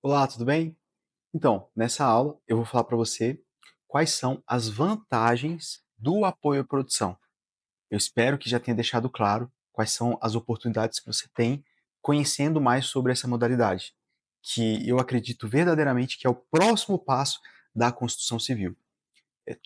Olá, tudo bem? Então, nessa aula eu vou falar para você quais são as vantagens do apoio à produção. Eu espero que já tenha deixado claro quais são as oportunidades que você tem conhecendo mais sobre essa modalidade, que eu acredito verdadeiramente que é o próximo passo da construção civil.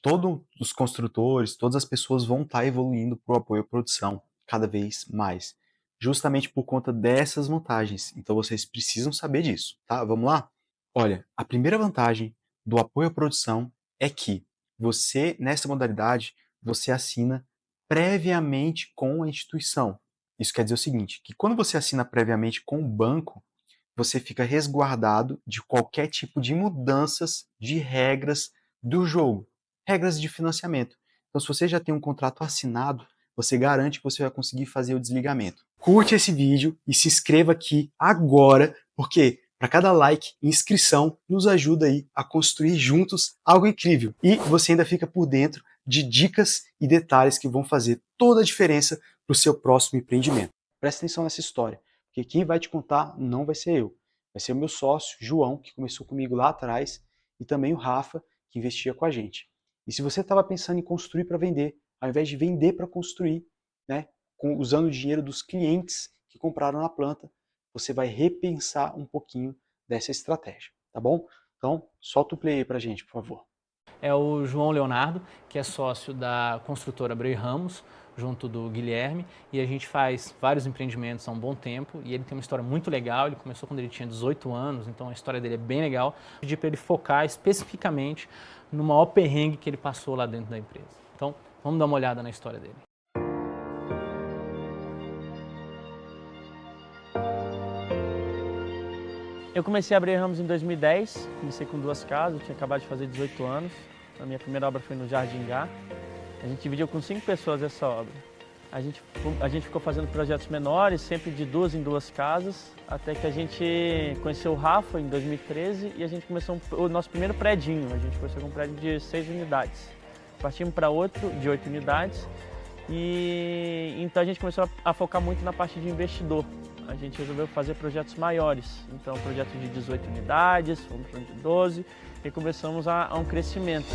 Todos os construtores, todas as pessoas vão estar evoluindo para o apoio à produção cada vez mais, justamente por conta dessas vantagens. Então vocês precisam saber disso, tá? Vamos lá? Olha, a primeira vantagem do apoio à produção é que você, nessa modalidade, você assina previamente com a instituição. Isso quer dizer o seguinte, que quando você assina previamente com o banco, você fica resguardado de qualquer tipo de mudanças de regras do jogo, regras de financiamento. Então, se você já tem um contrato assinado, você garante que você vai conseguir fazer o desligamento. Curte esse vídeo e se inscreva aqui agora, porque para cada like e inscrição nos ajuda aí a construir juntos algo incrível. E você ainda fica por dentro de dicas e detalhes que vão fazer toda a diferença para o seu próximo empreendimento. Presta atenção nessa história, porque quem vai te contar não vai ser eu. Vai ser o meu sócio, João, que começou comigo lá atrás, e também o Rafa, que investia com a gente. E se você estava pensando em construir para vender, ao invés de vender para construir, né, usando o dinheiro dos clientes que compraram na planta, você vai repensar um pouquinho dessa estratégia, tá bom? Então, solta o play aí pra gente, por favor. É o João Leonardo, que é sócio da construtora Abreu e Ramos, junto do Guilherme, e a gente faz vários empreendimentos há um bom tempo, e ele tem uma história muito legal. Ele começou quando ele tinha 18 anos, então a história dele é bem legal. Eu pedi para ele focar especificamente no maior perrengue que ele passou lá dentro da empresa. Então, vamos dar uma olhada na história dele. Eu comecei a Abreu e Ramos em 2010, comecei com 2 casas, eu tinha acabado de fazer 18 anos. A minha primeira obra foi no Jardim Gá. A gente dividiu com 5 pessoas essa obra. A gente ficou fazendo projetos menores, sempre de 2 em 2 casas, até que a gente conheceu o Rafa em 2013 e a gente começou o nosso primeiro predinho. A gente começou com um prédio de 6 unidades. Partimos para outro de 8 unidades e então a gente começou a focar muito na parte de investidor. A gente resolveu fazer projetos maiores, então projetos de 18 unidades, fomos para de 12 e começamos a um crescimento.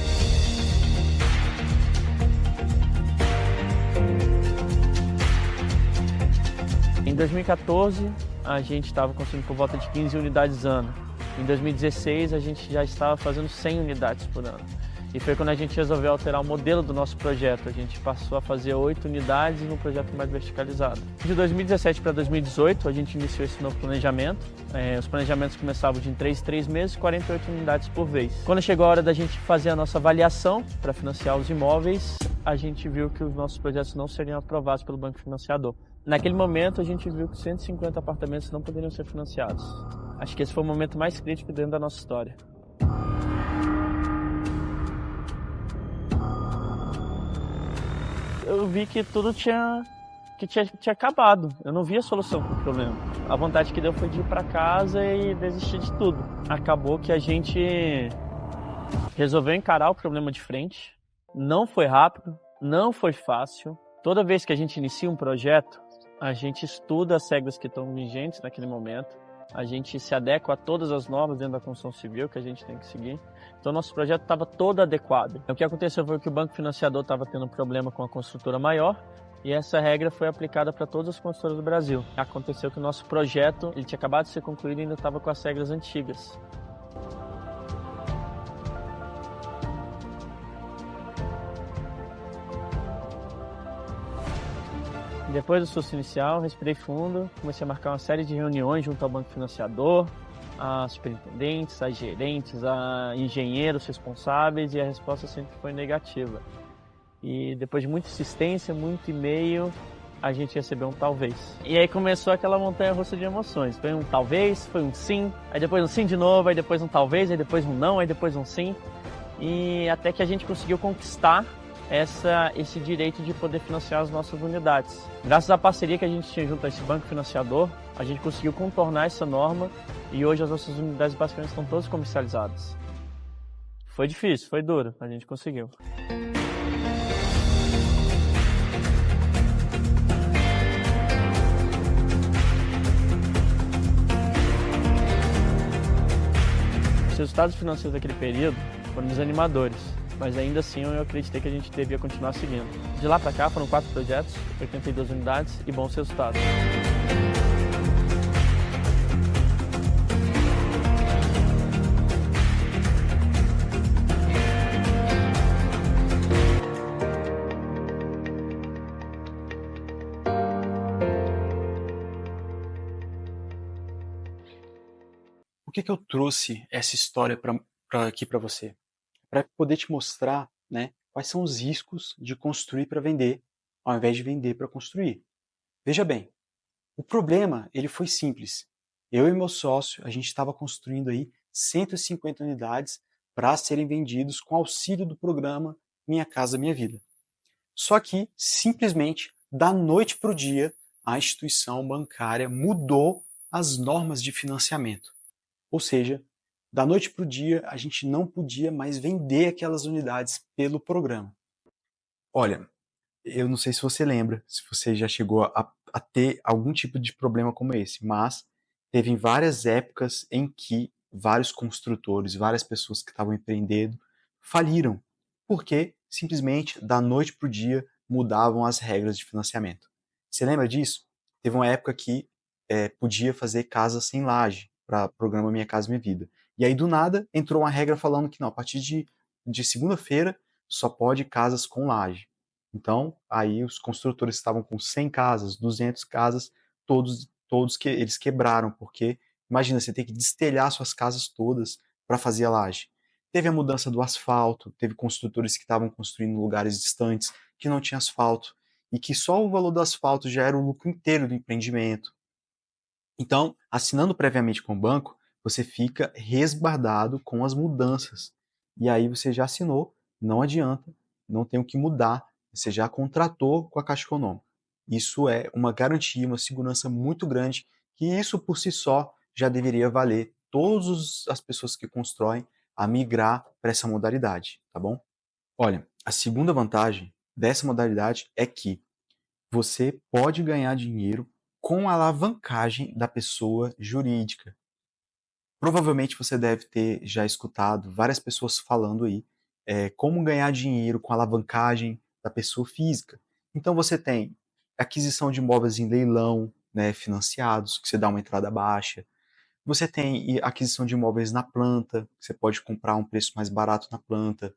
Em 2014, a gente estava construindo por volta de 15 unidades ano. Em 2016, a gente já estava fazendo 100 unidades por ano. E foi quando a gente resolveu alterar o modelo do nosso projeto. A gente passou a fazer 8 unidades num projeto mais verticalizado. De 2017 para 2018, a gente iniciou esse novo planejamento. Os planejamentos começavam de 3 em 3 meses, 48 unidades por vez. Quando chegou a hora da gente fazer a nossa avaliação para financiar os imóveis, a gente viu que os nossos projetos não seriam aprovados pelo banco financiador. Naquele momento, a gente viu que 150 apartamentos não poderiam ser financiados. Acho que esse foi o momento mais crítico dentro da nossa história. Eu vi que tudo tinha acabado. Eu não via solução para o problema. A vontade que deu foi de ir para casa e desistir de tudo. Acabou que a gente resolveu encarar o problema de frente. Não foi rápido, não foi fácil. Toda vez que a gente inicia um projeto, a gente estuda as regras que estão vigentes naquele momento. A gente se adequa a todas as normas dentro da construção civil que a gente tem que seguir. Então, nosso projeto estava todo adequado. O que aconteceu foi que o banco financiador estava tendo um problema com a construtora maior e essa regra foi aplicada para todas as construtoras do Brasil. Aconteceu que o nosso projeto ele tinha acabado de ser concluído e ainda estava com as regras antigas. Depois do susto inicial, respirei fundo, comecei a marcar uma série de reuniões junto ao banco financiador, a superintendentes, a gerentes, a engenheiros responsáveis, e a resposta sempre foi negativa. E depois de muita insistência, muito e-mail, a gente recebeu um talvez. E aí começou aquela montanha-russa de emoções. Foi um talvez, foi um sim, aí depois um sim de novo, aí depois um talvez, aí depois um não, aí depois um sim. E até que a gente conseguiu conquistar esse direito de poder financiar as nossas unidades. Graças à parceria que a gente tinha junto a esse banco financiador, a gente conseguiu contornar essa norma e hoje as nossas unidades basicamente estão todas comercializadas. Foi difícil, foi duro, a gente conseguiu. Os resultados financeiros daquele período foram desanimadores, mas ainda assim eu acreditei que a gente devia continuar seguindo. De lá para cá foram 4 projetos, 82 unidades e bons resultados. Por que eu trouxe essa história aqui para você? Para poder te mostrar, né, quais são os riscos de construir para vender, ao invés de vender para construir. Veja bem, o problema ele foi simples. Eu e meu sócio, a gente estava construindo aí 150 unidades para serem vendidos com auxílio do programa Minha Casa Minha Vida. Só que, simplesmente, da noite para o dia, a instituição bancária mudou as normas de financiamento. Ou seja, da noite para o dia, a gente não podia mais vender aquelas unidades pelo programa. Olha, eu não sei se você lembra, se você já chegou a ter algum tipo de problema como esse, mas teve várias épocas em que vários construtores, várias pessoas que estavam empreendendo faliram, porque simplesmente da noite para o dia mudavam as regras de financiamento. Você lembra disso? Teve uma época que podia fazer casa sem laje para o programa Minha Casa Minha Vida. E aí do nada entrou uma regra falando que não, a partir de segunda-feira só pode casas com laje. Então, aí os construtores estavam com 100 casas, 200 casas, todos que eles quebraram, porque imagina, você ter que destelhar suas casas todas para fazer a laje. Teve a mudança do asfalto, teve construtores que estavam construindo em lugares distantes que não tinha asfalto e que só o valor do asfalto já era o lucro inteiro do empreendimento. Então, assinando previamente com o banco, você fica resguardado com as mudanças. E aí você já assinou, não adianta, não tem o que mudar, você já contratou com a Caixa Econômica. Isso é uma garantia, uma segurança muito grande, que isso por si só já deveria valer todas as pessoas que constroem a migrar para essa modalidade, tá bom? Olha, a segunda vantagem dessa modalidade é que você pode ganhar dinheiro com a alavancagem da pessoa jurídica. Provavelmente você deve ter já escutado várias pessoas falando aí como ganhar dinheiro com a alavancagem da pessoa física. Então você tem aquisição de imóveis em leilão, né, financiados, que você dá uma entrada baixa. Você tem aquisição de imóveis na planta, que você pode comprar a um preço mais barato na planta.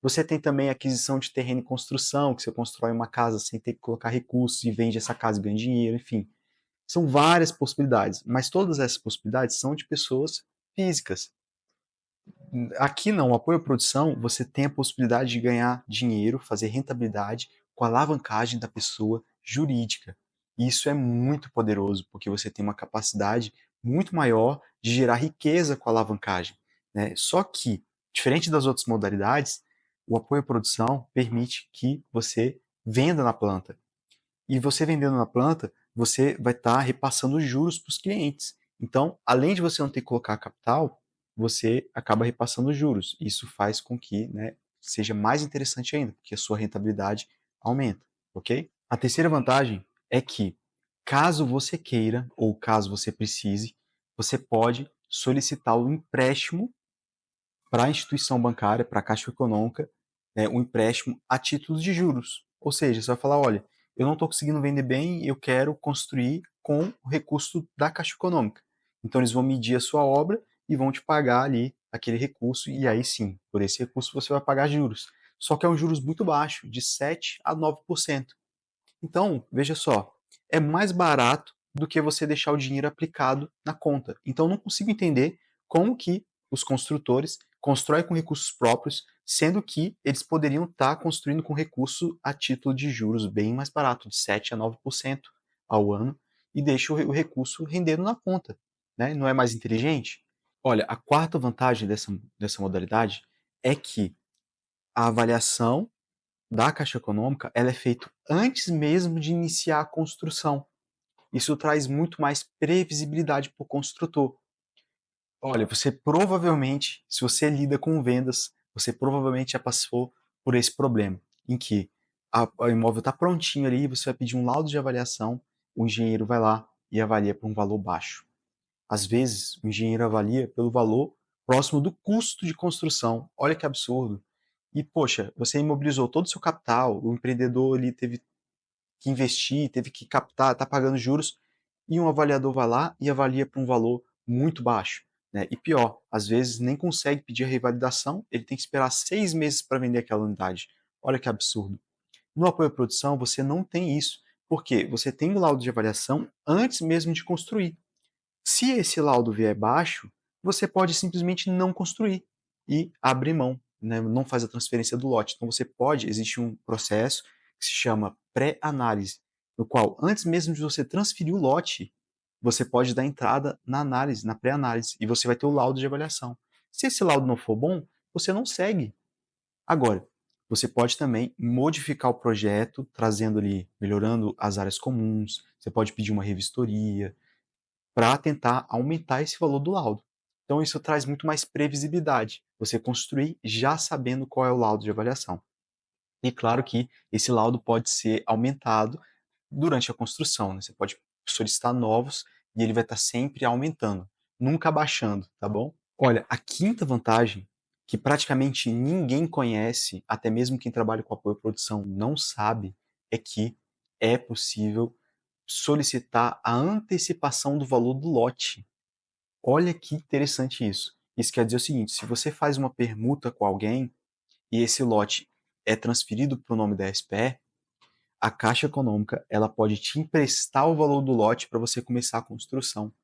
Você tem também aquisição de terreno e construção, que você constrói uma casa sem ter que colocar recursos e vende essa casa e ganha dinheiro, enfim. São várias possibilidades, mas todas essas possibilidades são de pessoas físicas. Aqui não, apoio à produção, você tem a possibilidade de ganhar dinheiro, fazer rentabilidade com a alavancagem da pessoa jurídica. E isso é muito poderoso, porque você tem uma capacidade muito maior de gerar riqueza com a alavancagem, né? Só que, diferente das outras modalidades, o apoio à produção permite que você venda na planta. E você vendendo na planta, você vai estar repassando juros para os clientes. Então, além de você não ter que colocar capital, você acaba repassando juros. Isso faz com que, né, seja mais interessante ainda, porque a sua rentabilidade aumenta, ok? A terceira vantagem é que, caso você queira ou caso você precise, você pode solicitar o empréstimo para a instituição bancária, para a Caixa Econômica, um empréstimo a título de juros. Ou seja, você vai falar, olha, eu não estou conseguindo vender bem, eu quero construir com o recurso da Caixa Econômica. Então eles vão medir a sua obra e vão te pagar ali aquele recurso, e aí sim, por esse recurso você vai pagar juros. Só que é um juros muito baixo, de 7 a 9%. Então, veja só, é mais barato do que você deixar o dinheiro aplicado na conta. Então, eu não consigo entender como que os construtores constroem com recursos próprios, sendo que eles poderiam estar construindo com recurso a título de juros bem mais barato, de 7 a 9% ao ano, e deixa o recurso rendendo na conta. Né? Não é mais inteligente? Olha, a quarta vantagem dessa modalidade é que a avaliação da Caixa Econômica ela é feita antes mesmo de iniciar a construção. Isso traz muito mais previsibilidade para o construtor. Olha, você provavelmente, se você lida com vendas, você provavelmente já passou por esse problema, em que o imóvel está prontinho ali, você vai pedir um laudo de avaliação, o engenheiro vai lá e avalia por um valor baixo. Às vezes, o engenheiro avalia pelo valor próximo do custo de construção. Olha que absurdo. E, poxa, você imobilizou todo o seu capital, o empreendedor ali teve que investir, teve que captar, está pagando juros, e um avaliador vai lá e avalia para um valor muito baixo. Né? E pior, às vezes nem consegue pedir a revalidação, ele tem que esperar 6 meses para vender aquela unidade. Olha que absurdo. No apoio à produção, você não tem isso, porque você tem o laudo de avaliação antes mesmo de construir. Se esse laudo vier baixo, você pode simplesmente não construir e abrir mão, né? Não faz a transferência do lote. Então você pode, existe um processo que se chama pré-análise, no qual antes mesmo de você transferir o lote, você pode dar entrada na análise, na pré-análise, e você vai ter o laudo de avaliação. Se esse laudo não for bom, você não segue. Agora, você pode também modificar o projeto, trazendo ali, melhorando as áreas comuns, você pode pedir uma revistoria, para tentar aumentar esse valor do laudo. Então isso traz muito mais previsibilidade, você construir já sabendo qual é o laudo de avaliação. E claro que esse laudo pode ser aumentado durante a construção, né? Você pode solicitar novos e ele vai estar sempre aumentando, nunca abaixando, tá bom? Olha, a quinta vantagem, que praticamente ninguém conhece, até mesmo quem trabalha com apoio à produção não sabe, é que é possível solicitar a antecipação do valor do lote. Olha que interessante isso. Isso quer dizer o seguinte: se você faz uma permuta com alguém e esse lote é transferido para o nome da SPE, a Caixa Econômica ela pode te emprestar o valor do lote para você começar a construção.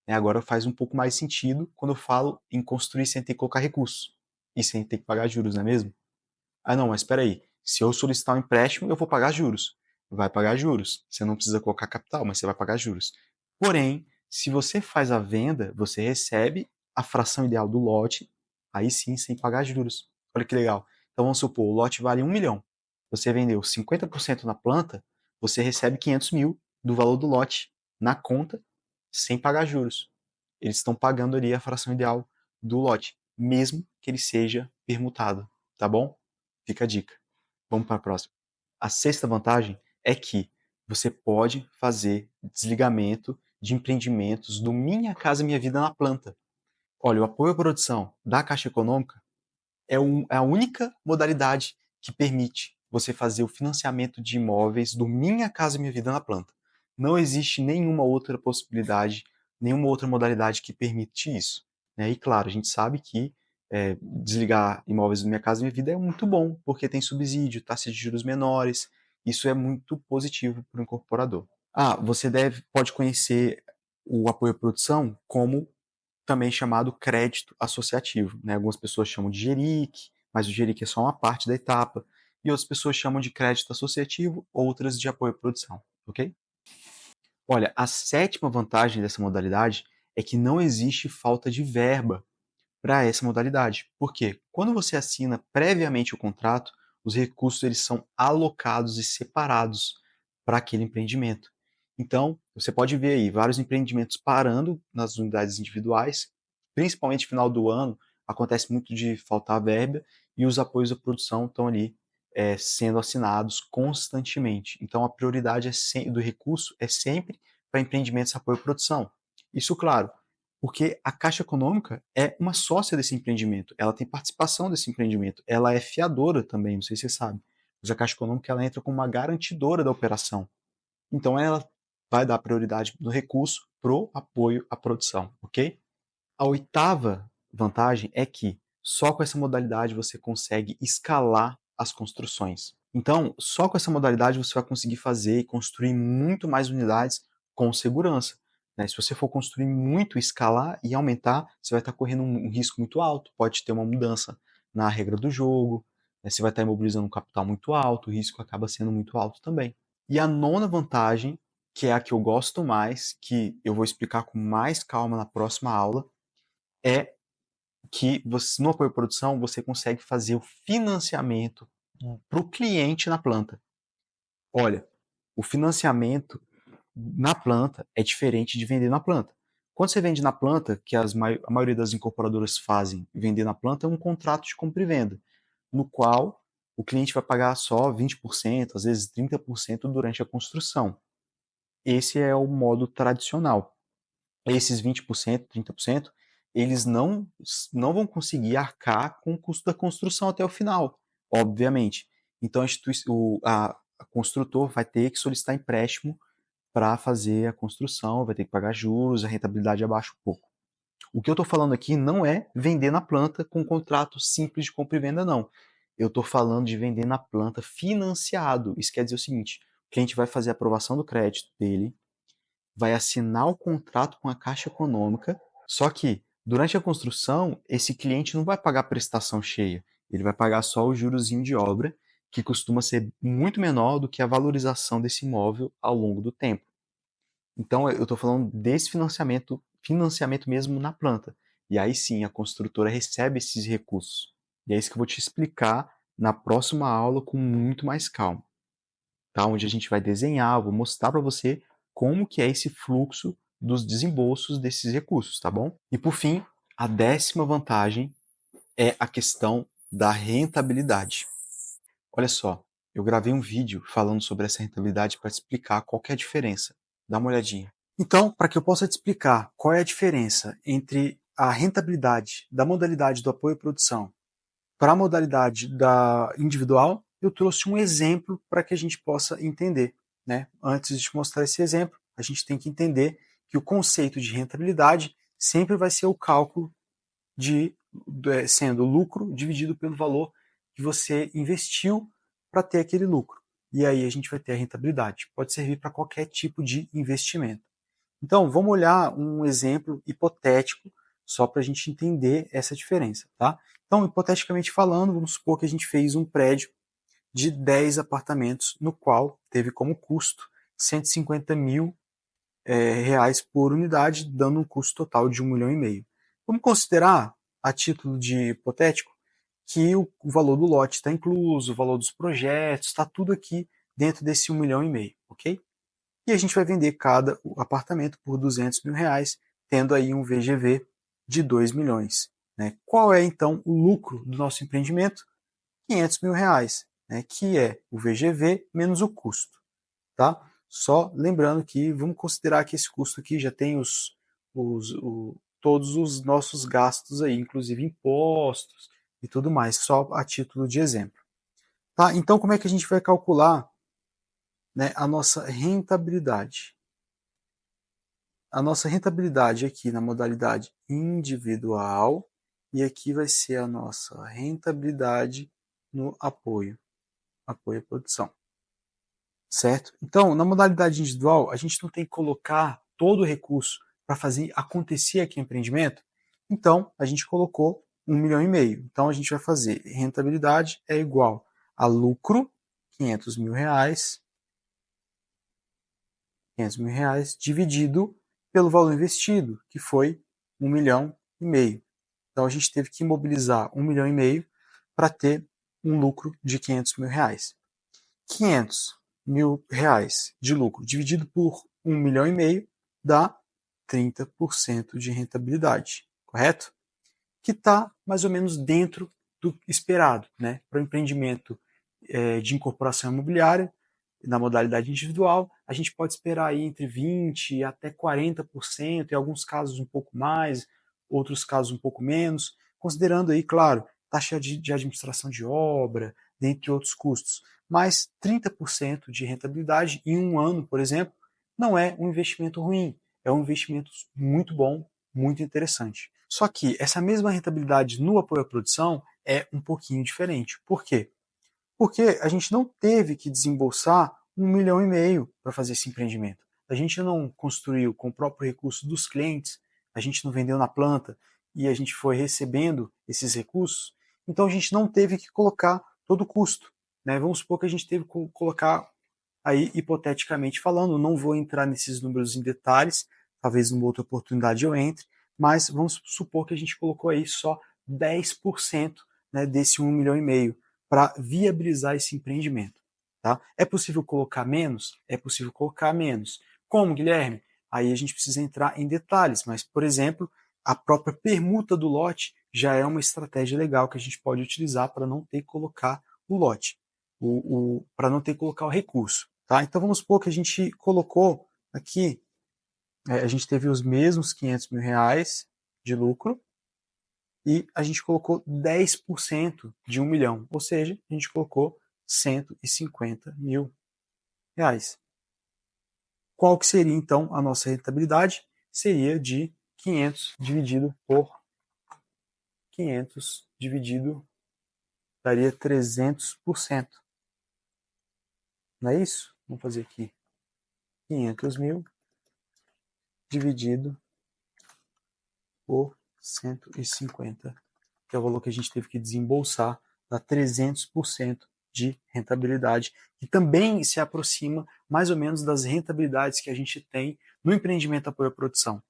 Agora faz um pouco mais sentido quando eu falo em construir sem ter que colocar recursos e sem ter que pagar juros, não é mesmo? Ah, não, mas espera aí. Se eu solicitar um empréstimo, eu vou pagar juros. Vai pagar juros. Você não precisa colocar capital, mas você vai pagar juros. Porém, se você faz a venda, você recebe a fração ideal do lote, aí sim, sem pagar juros. Olha que legal. Então vamos supor, o lote vale 1 milhão. Você vendeu 50% na planta, você recebe 500 mil do valor do lote na conta, sem pagar juros. Eles estão pagando ali a fração ideal do lote, mesmo que ele seja permutado, tá bom? Fica a dica. Vamos para a próxima. A sexta vantagem é que você pode fazer desligamento de empreendimentos do Minha Casa Minha Vida na planta. Olha, o apoio à produção da Caixa Econômica é a única modalidade que permite você fazer o financiamento de imóveis do Minha Casa Minha Vida na planta. Não existe nenhuma outra possibilidade, nenhuma outra modalidade que permite isso. Né? E claro, a gente sabe que desligar imóveis do Minha Casa Minha Vida é muito bom, porque tem subsídio, taxa de juros menores, isso é muito positivo para o incorporador. Ah, você pode conhecer o apoio à produção como também chamado crédito associativo. Né? Algumas pessoas chamam de GERIC, mas o GERIC é só uma parte da etapa, e outras pessoas chamam de crédito associativo, outras de apoio à produção, ok? Olha, a sétima vantagem dessa modalidade é que não existe falta de verba para essa modalidade. Por quê? Quando você assina previamente o contrato, os recursos eles são alocados e separados para aquele empreendimento. Então, você pode ver aí vários empreendimentos parando nas unidades individuais, principalmente no final do ano, acontece muito de faltar verba e os apoios à produção estão ali sendo assinados constantemente. Então, a prioridade do recurso é sempre para empreendimentos de apoio à produção. Isso, claro, porque a Caixa Econômica é uma sócia desse empreendimento, ela tem participação desse empreendimento, ela é fiadora também, não sei se você sabe, mas a Caixa Econômica ela entra como uma garantidora da operação. Então ela vai dar prioridade no recurso pro apoio à produção, ok? A oitava vantagem é que só com essa modalidade você consegue escalar as construções. Então, só com essa modalidade você vai conseguir fazer e construir muito mais unidades com segurança. Né? Se você for construir muito, escalar e aumentar, você vai estar correndo um risco muito alto. Pode ter uma mudança na regra do jogo, né? Você vai estar imobilizando um capital muito alto, o risco acaba sendo muito alto também. E a nona vantagem, que é a que eu gosto mais, que eu vou explicar com mais calma na próxima aula, é que você, no apoio à produção você consegue fazer o financiamento para o cliente na planta. Olha, o financiamento na planta é diferente de vender na planta. Quando você vende na planta, que a maioria das incorporadoras fazem, vender na planta é um contrato de compra e venda, no qual o cliente vai pagar só 20%, às vezes 30% durante a construção. Esse é o modo tradicional. Esses 20%, 30%, eles não vão conseguir arcar com o custo da construção até o final, obviamente. Então a construtor vai ter que solicitar empréstimo para fazer a construção, vai ter que pagar juros, a rentabilidade abaixa um pouco. O que eu estou falando aqui não é vender na planta com um contrato simples de compra e venda, não. Eu estou falando de vender na planta financiado. Isso quer dizer o seguinte: o cliente vai fazer a aprovação do crédito dele, vai assinar o contrato com a Caixa Econômica, só que durante a construção, esse cliente não vai pagar a prestação cheia, ele vai pagar só o jurozinho de obra, que costuma ser muito menor do que a valorização desse imóvel ao longo do tempo. Então, eu estou falando desse financiamento mesmo na planta. E aí sim, a construtora recebe esses recursos. E é isso que eu vou te explicar na próxima aula com muito mais calma, tá? Onde a gente vai desenhar, eu vou mostrar para você como que é esse fluxo dos desembolsos desses recursos, tá bom? E por fim, a 10ª vantagem é a questão da rentabilidade. Olha só, eu gravei um vídeo falando sobre essa rentabilidade para explicar qual que é a diferença. Dá uma olhadinha. Então, para que eu possa te explicar qual é a diferença entre a rentabilidade da modalidade do apoio à produção para a modalidade da individual, eu trouxe um exemplo para que a gente possa entender, né? Antes de te mostrar esse exemplo, a gente tem que entender que o conceito de rentabilidade sempre vai ser o cálculo sendo o lucro dividido pelo valor que você investiu para ter aquele lucro. E aí a gente vai ter a rentabilidade. Pode servir para qualquer tipo de investimento. Então, vamos olhar um exemplo hipotético só para a gente entender essa diferença, tá? Então, hipoteticamente falando, vamos supor que a gente fez um prédio de 10 apartamentos, no qual teve como custo 150 mil reais por unidade, dando um custo total de 1,5 milhão. Vamos considerar, a título de hipotético, que o valor do lote está incluso, o valor dos projetos, está tudo aqui dentro desse 1,5 milhão, ok? E a gente vai vender cada apartamento por 200 mil reais, tendo aí um VGV de 2 milhões. Né? Qual é então o lucro do nosso empreendimento? 500 mil reais, né? Que é o VGV menos o custo. Tá? Só lembrando que vamos considerar que esse custo aqui já tem todos os nossos gastos aí, inclusive impostos e tudo mais, só a título de exemplo. Tá? Então, como é que a gente vai calcular, né, a nossa rentabilidade? A nossa rentabilidade aqui na modalidade individual e aqui vai ser a nossa rentabilidade no apoio à produção. Certo? Então, na modalidade individual, a gente não tem que colocar todo o recurso para fazer acontecer aqui o empreendimento. Então, a gente colocou 1,5 milhão. Então, a gente vai fazer rentabilidade é igual a lucro, 500 mil reais, dividido pelo valor investido, que foi 1,5 milhão. Então, a gente teve que imobilizar 1,5 milhão para ter um lucro de 500 mil reais. 500 mil reais de lucro dividido por 1,5 milhão dá 30% de rentabilidade, correto? Que está mais ou menos dentro do esperado, né? Para o empreendimento de incorporação imobiliária, na modalidade individual, a gente pode esperar aí entre 20% até 40%, em alguns casos um pouco mais, outros casos um pouco menos, considerando aí, claro, taxa de administração de obra, dentre outros custos. Mas 30% de rentabilidade em um ano, por exemplo, não é um investimento ruim, é um investimento muito bom, muito interessante. Só que essa mesma rentabilidade no apoio à produção é um pouquinho diferente. Por quê? Porque a gente não teve que desembolsar 1,5 milhão para fazer esse empreendimento. A gente não construiu com o próprio recurso dos clientes, a gente não vendeu na planta e a gente foi recebendo esses recursos. Então a gente não teve que colocar todo o custo. Né? Vamos supor que a gente teve que colocar, aí hipoteticamente falando, não vou entrar nesses números em detalhes, talvez numa outra oportunidade eu entre, mas vamos supor que a gente colocou aí só 10%, né, desse 1,5 milhão para viabilizar esse empreendimento. Tá? É possível colocar menos? É possível colocar menos. Como, Guilherme? Aí a gente precisa entrar em detalhes, mas, por exemplo, a própria permuta do lote já é uma estratégia legal que a gente pode utilizar para não ter que colocar o lote, para não ter que colocar o recurso. Tá? Então vamos supor que a gente colocou aqui, a gente teve os mesmos 500 mil reais, de lucro e a gente colocou 10% de 1 milhão, ou seja, a gente colocou R$ 150 mil. Qual que seria, então, a nossa rentabilidade? Seria de 500 dividido por 500 dividido, daria 300%. Não é isso? Vamos fazer aqui 500 mil dividido por 150, que é o valor que a gente teve que desembolsar, dá 300% de rentabilidade, que também se aproxima mais ou menos das rentabilidades que a gente tem no empreendimento apoio à produção.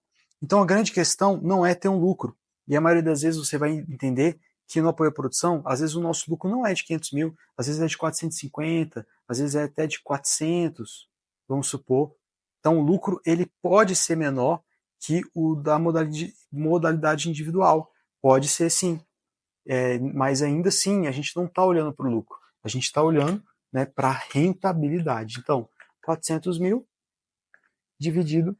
Então a grande questão não é ter um lucro, e a maioria das vezes você vai entender que no apoio à produção, às vezes o nosso lucro não é de 500 mil, às vezes é de 450, às vezes é até de 400, vamos supor. Então o lucro ele pode ser menor que o da modalidade individual. Pode ser sim, mas ainda assim a gente não está olhando para o lucro, a gente está olhando, né, para a rentabilidade. Então, 400 mil dividido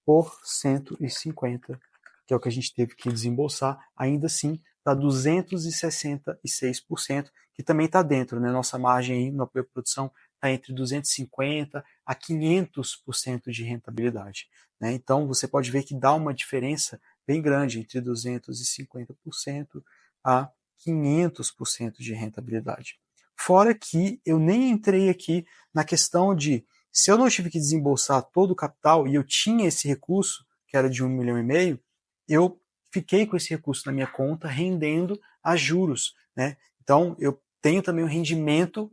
por 150, que é o que a gente teve que desembolsar, ainda assim dá 266%, que também está dentro, né? Nossa margem aí no apoio à produção está entre 250% a 500% de rentabilidade. Né? Então você pode ver que dá uma diferença bem grande entre 250% a 500% de rentabilidade. Fora que eu nem entrei aqui na questão de, se eu não tive que desembolsar todo o capital e eu tinha esse recurso, que era de 1,5 milhão, eu fiquei com esse recurso na minha conta rendendo a juros. Né? Então eu tenho também o rendimento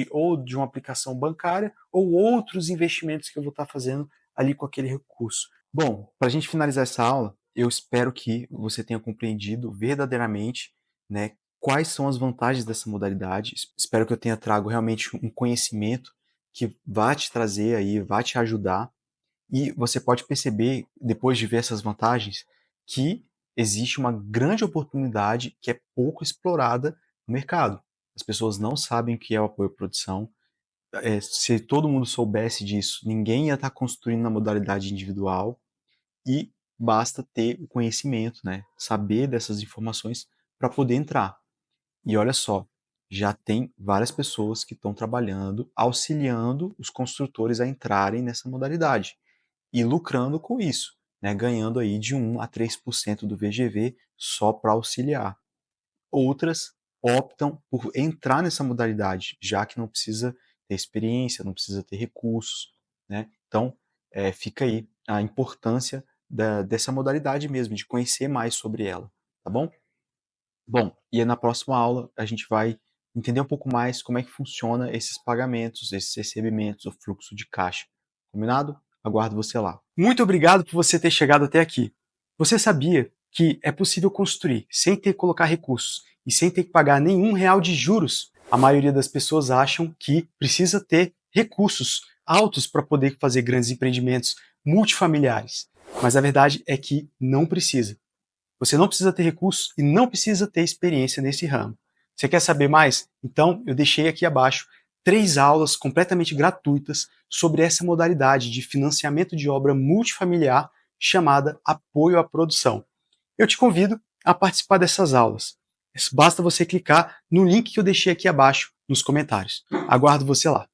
ou de uma aplicação bancária ou outros investimentos que eu vou estar fazendo ali com aquele recurso. Bom, para a gente finalizar essa aula, eu espero que você tenha compreendido verdadeiramente, né, quais são as vantagens dessa modalidade. Espero que eu tenha trago realmente um conhecimento que vai te trazer aí, vai te ajudar. E você pode perceber, depois de ver essas vantagens, que existe uma grande oportunidade que é pouco explorada no mercado. As pessoas não sabem o que é o apoio à produção. Se todo mundo soubesse disso, ninguém ia estar construindo na modalidade individual e basta ter o conhecimento, né? Saber dessas informações para poder entrar. E olha só, já tem várias pessoas que estão trabalhando, auxiliando os construtores a entrarem nessa modalidade e lucrando com isso, né? Ganhando aí de 1 a 3% do VGV só para auxiliar. Outras optam por entrar nessa modalidade, já que não precisa ter experiência, não precisa ter recursos, né? Então, fica aí a importância dessa modalidade mesmo, de conhecer mais sobre ela, tá bom? Bom, e na próxima aula a gente vai entender um pouco mais como é que funciona esses pagamentos, esses recebimentos, o fluxo de caixa. Combinado? Aguardo você lá. Muito obrigado por você ter chegado até aqui. Você sabia que é possível construir sem ter que colocar recursos e sem ter que pagar nenhum real de juros? A maioria das pessoas acham que precisa ter recursos altos para poder fazer grandes empreendimentos multifamiliares. Mas a verdade é que não precisa. Você não precisa ter recursos e não precisa ter experiência nesse ramo. Você quer saber mais? Então, eu deixei aqui abaixo 3 aulas completamente gratuitas sobre essa modalidade de financiamento de obra multifamiliar chamada apoio à produção. Eu te convido a participar dessas aulas. Basta você clicar no link que eu deixei aqui abaixo nos comentários. Aguardo você lá.